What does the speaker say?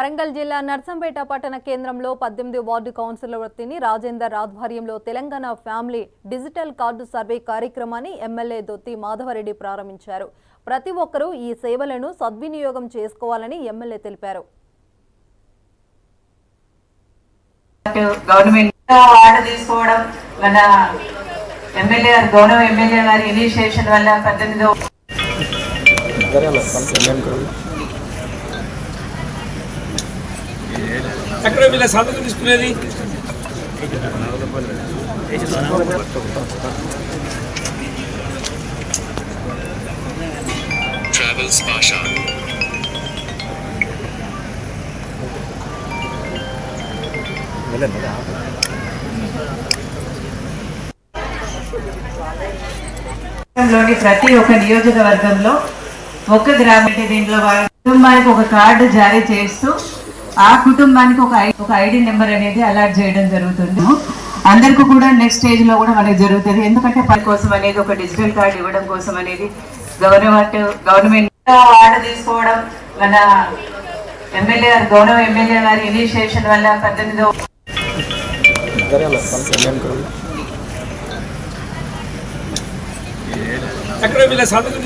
వరంగల్ జిల్లా నర్సంపేట పట్టణ కేంద్రంలో 18 వార్డు కౌన్సిలర్ వృత్తిని రాజేందర్ ఆధ్వర్యంలో Telangana family digital card survey కార్యక్రమాన్ని ఎమ్మెల్యే దొత్తి మాధవరెడ్డి ప్రారంభించారు. ప్రతి ఒక్కరూ ఈ సేవలను సద్వినియోగం చేసుకోవాలని ఎమ్మెల్యే తెలిపారు. గవర్నమెంట్ వార్డు తీసుకోవడం మన ఎమ్మెల్యే గౌరవ ఎమ్మెల్యే గారి ఇనిషియేషన్ వల్ల 18 ఎక్కడ వీళ్ళ సంతకం తీసుకునేది ట్రావెల్స్ భాష లోని ప్రతి ఒక్క నియోజకవర్గంలో ఒక గ్రామం దీంట్లో వాళ్ళ కుటుంబానికి ఒక కార్డు జారీ చేస్తూ ఆ కుటుంబానికి ఒక ఐడి నెంబర్ అనేది అలాట్ చేయడం జరుగుతుంది. అందరికీ కూడా నెక్స్ట్ స్టేజ్ లో కూడా మనకి జరుగుతుంది. ఎందుకంటే పని కోసం అనేది ఒక డిజిటల్ కార్డు ఇవ్వడం కోసం అనేది గవర్నమెంట్ వార్డు తీసుకోవడం మన ఎమ్మెల్యే గౌరవ ఎమ్మెల్యే గారి ఇనిషియేషన్ వల్ల 18 ఎక్కడ వీళ్ళ సంతకం